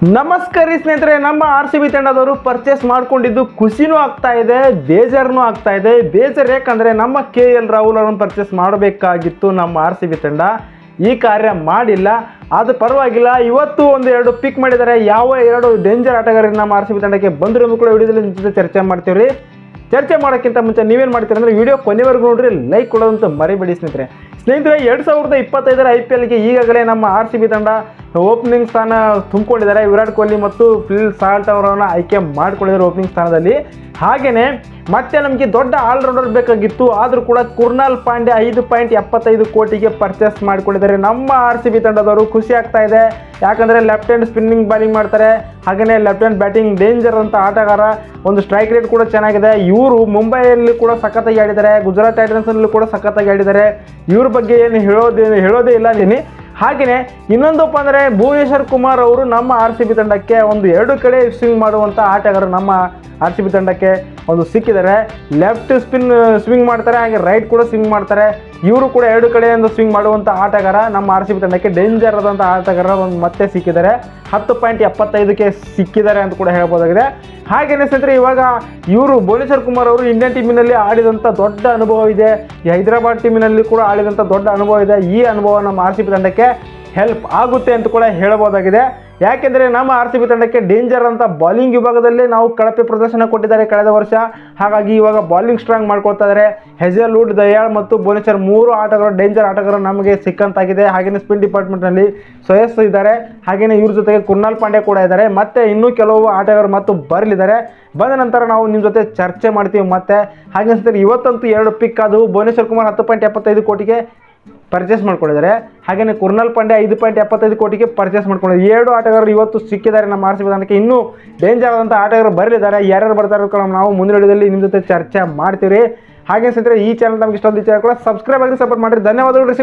ನಮಸ್ಕಾರ ಸ್ನೇಹಿತರೆ, ನಮ್ಮ RCB ತಂಡದವರು ಪರ್ಚೇಸ್ ಮಾಡ್ಕೊಂಡಿದ್ದು ಖುಷಿನೂ ಆಗ್ತಾ ಇದೆ, ಬೇಜಾರನೂ ಆಗ್ತಾ ಇದೆ. ಬೇಜಾರು ಯಾಕಂದರೆ ನಮ್ಮ KL ರಾಹುಲ್ ಅವರನ್ನು ಪರ್ಚೇಸ್ ಮಾಡಬೇಕಾಗಿತ್ತು ನಮ್ಮ RCB ತಂಡ. ಈ ಕಾರ್ಯ ಮಾಡಿಲ್ಲ, ಅದು ಪರವಾಗಿಲ್ಲ. ಇವತ್ತು ಒಂದೆರಡು ಪಿಕ್ ಮಾಡಿದ್ದಾರೆ. ಯಾವ ಎರಡು ಡೇಂಜರ್ ಆಟಗಾರರು ನಮ್ಮ RCB ತಂಡಕ್ಕೆ ಬಂದರೂ ಕೂಡ ವಿಡಿಯೋದಲ್ಲಿ ನಿಮ್ಮ ಜೊತೆ ಚರ್ಚೆ ಮಾಡ್ತೀವಿ. ಚರ್ಚೆ ಮಾಡೋಕ್ಕಿಂತ ಮುಂಚೆ ನೀವೇನು ಮಾಡ್ತೀರಿ ಅಂದರೆ ವಿಡಿಯೋ ಕೊನೆವರೆಗೂ ನೋಡ್ರಿ, ಲೈಕ್ ಕೊಡೋದಂತ ಮರಿಬೇಡಿ ಸ್ನೇಹಿತರೆ. 2025 IPLಗೆ ಈಗಾಗಲೇ ನಮ್ಮ RCB ತಂಡ ಓಪನಿಂಗ್ ಸ್ಥಾನ ತುಂಬಿಕೊಂಡಿದ್ದಾರೆ. ವಿರಾಟ್ ಕೊಹ್ಲಿ ಮತ್ತು ಫಿಲ್ ಸಾಲ್ಟ್ ಅವರನ್ನು ಆಯ್ಕೆ ಮಾಡಿಕೊಂಡಿದ್ದಾರೆ ಓಪನಿಂಗ್ ಸ್ಥಾನದಲ್ಲಿ. ಹಾಗೆಯೇ ಮತ್ತೆ ನಮಗೆ ದೊಡ್ಡ ಆಲ್ರೌಂಡರ್ ಬೇಕಾಗಿತ್ತು, ಆದರೂ ಕೂಡ ಕುರ್ನಾಲ್ ಪಾಂಡ್ಯ 5.75 ಕೋಟಿಗೆ ಪರ್ಚೇಸ್ ಮಾಡಿಕೊಂಡಿದ್ದಾರೆ ನಮ್ಮ RCB ತಂಡದವರು. ಖುಷಿ ಆಗ್ತಾ ಇದೆ, ಯಾಕಂದರೆ ಲೆಫ್ಟ್ ಹ್ಯಾಂಡ್ ಸ್ಪಿನ್ನಿಂಗ್ ಬಾಲಿಂಗ್ ಮಾಡ್ತಾರೆ, ಹಾಗೆಯೇ ಲೆಫ್ಟ್ ಹ್ಯಾಂಡ್ ಬ್ಯಾಟಿಂಗ್ ಡೇಂಜರ್ ಅಂತ ಆಟಗಾರ. ಒಂದು ಸ್ಟ್ರೈಕ್ ರೇಟ್ ಕೂಡ ಚೆನ್ನಾಗಿದೆ. ಇವರು ಮುಂಬೈಯಲ್ಲಿ ಕೂಡ ಸಖತ್ತಾಗಿ ಆಡಿದ್ದಾರೆ, ಗುಜರಾತ್ ಟೈಟನ್ಸ್ನಲ್ಲೂ ಕೂಡ ಸಖತ್ತಾಗಿ ಆಡಿದ್ದಾರೆ. ಇವ್ರ ಬಗ್ಗೆ ಏನು ಹೇಳೋದೇ ಇಲ್ಲ ನೀನು. ಹಾಗೆಯೇ ಇನ್ನೊಂದಪ್ಪ ಅಂದರೆ ಭುವನೇಶ್ವರ್ ಕುಮಾರ್ ಅವರು ನಮ್ಮ RCB ತಂಡಕ್ಕೆ ಒಂದು ಎರಡು ಕಡೆ ಸ್ವಿಂಗ್ ಮಾಡುವಂಥ ಆಟಗಾರರು ನಮ್ಮ RCB ತಂಡಕ್ಕೆ ಒಂದು ಸಿಕ್ಕಿದ್ದಾರೆ. ಲೆಫ್ಟ್ ಸ್ವಿಂಗ್ ಮಾಡ್ತಾರೆ, ಹಾಗೆ ರೈಟ್ ಕೂಡ ಸ್ವಿಂಗ್ ಮಾಡ್ತಾರೆ. ಇವರು ಕೂಡ ಎರಡು ಕಡೆಯಿಂದ ಸ್ವಿಂಗ್ ಮಾಡುವಂಥ ಆಟಗಾರ ನಮ್ಮ RCB ತಂಡಕ್ಕೆ ಡೇಂಜರ್ ಆದಂಥ ಆಟಗಾರ ಒಂದು ಮತ್ತೆ ಸಿಕ್ಕಿದ್ದಾರೆ. 10.75ಕ್ಕೆ ಸಿಕ್ಕಿದ್ದಾರೆ ಅಂತ ಕೂಡ ಹೇಳ್ಬೋದಾಗಿದೆ. ಹಾಗೆಯೇ ಸ್ನೇಹಿತರೆ, ಇವಾಗ ಇವರು ಭುವನೇಶ್ವರ್ ಕುಮಾರ್ ಅವರು ಇಂಡಿಯನ್ ಟೀಮಿನಲ್ಲಿ ಆಡಿದಂಥ ದೊಡ್ಡ ಅನುಭವ ಇದೆ, ಈ ಹೈದರಾಬಾದ್ ಟೀಮಿನಲ್ಲಿ ಕೂಡ ಆಡಿದಂಥ ದೊಡ್ಡ ಅನುಭವ ಇದೆ. ಈ ಅನುಭವ ನಮ್ಮ RCB ತಂಡಕ್ಕೆ ಹೆಲ್ಪ್ ಆಗುತ್ತೆ ಅಂತ ಕೂಡ ಹೇಳ್ಬೋದಾಗಿದೆ. ಯಾಕೆಂದರೆ ನಮ್ಮ RCB ತಂಡಕ್ಕೆ ಡೇಂಜರ್ ಅಂತ ಬಾಲಿಂಗ್ ವಿಭಾಗದಲ್ಲಿ ನಾವು ಕಳಪೆ ಪ್ರದರ್ಶನ ಕೊಟ್ಟಿದ್ದಾರೆ ಕಳೆದ ವರ್ಷ. ಹಾಗಾಗಿ ಇವಾಗ ಬಾಲಿಂಗ್ ಸ್ಟ್ರಾಂಗ್ ಮಾಡ್ಕೊಳ್ತಾ ಇದ್ದಾರೆ. ಹೆಜಲ್ವುಡ್, ದಯಾಳ್ ಮತ್ತು ಭುವನೇಶ್ವರ್ ಮೂರು ಆಟಗಾರರು ಡೇಂಜರ್ ಆಟಗಾರರು ನಮಗೆ ಸಿಕ್ಕಂತಾಗಿದೆ. ಹಾಗೆಯೇ ಸ್ಪಿನ್ ಡಿಪಾರ್ಟ್ಮೆಂಟ್ನಲ್ಲಿ ಶ್ರೇಯಸ್ ಇದ್ದಾರೆ, ಹಾಗೆಯೇ ಇವ್ರ ಜೊತೆಗೆ ಕುರ್ನಾಲ್ ಪಾಂಡ್ಯ ಕೂಡ ಇದ್ದಾರೆ. ಮತ್ತು ಇನ್ನೂ ಕೆಲವು ಆಟಗಾರರು ಮತ್ತು ಬರಲಿದ್ದಾರೆ. ಬಂದ ನಂತರ ನಾವು ನಿಮ್ಮ ಜೊತೆ ಚರ್ಚೆ ಮಾಡ್ತೀವಿ. ಮತ್ತು ಹಾಗೆ ಸ್ನೇಹಿತರೆ, ಇವತ್ತಂತೂ ಎರಡು ಪಿಕ್ ಆದವು. ಭುವನೇಶ್ವರ್ ಕುಮಾರ್ 10.75 ಕೋಟಿಗೆ ಪರ್ಚೇಸ್ ಮಾಡ್ಕೊಂಡಿದ್ದಾರೆ, ಹಾಗೆಯೇ ಕುರ್ನಾಲ್ ಪಾಂಡ್ಯ 5.75 ಕೋಟಿಗೆ ಪರ್ಚೇಸ್ ಮಾಡ್ಕೊಂಡಿದ್ದಾರೆ. ಎರಡು ಆಟಗಾರರು ಇವತ್ತು ಸಿಕ್ಕಿದ್ದಾರೆ ನಮ್ಮ RCB ತಂಡಕ್ಕೆ. ಇನ್ನೂ ಡೇಂಜರ್ ಆದಂಥ ಆಟಗಾರರು ಬರಲಿದ್ದಾರೆ. ಯಾರ್ಯಾರು ಬರ್ತಾರೆ ನಾವು ಮುಂದಿನ ವಿಡಿಯೋದಲ್ಲಿ ನಿಮ್ಮ ಜೊತೆ ಚರ್ಚೆ ಮಾಡ್ತೀವಿ. ಹಾಗೆ ಸ್ನೇಹಿತರೆ, ಈ ಚಾನಲ್ ನಮಗೆ ಇಷ್ಟೊಂದು ವಿಚಾರ ಕೂಡ ಸಬ್ಸ್ಕ್ರೈಬ್ ಆಗಿ ಸಪೋರ್ಟ್ ಮಾಡಿರಿ. ಧನ್ಯವಾದಗಳು.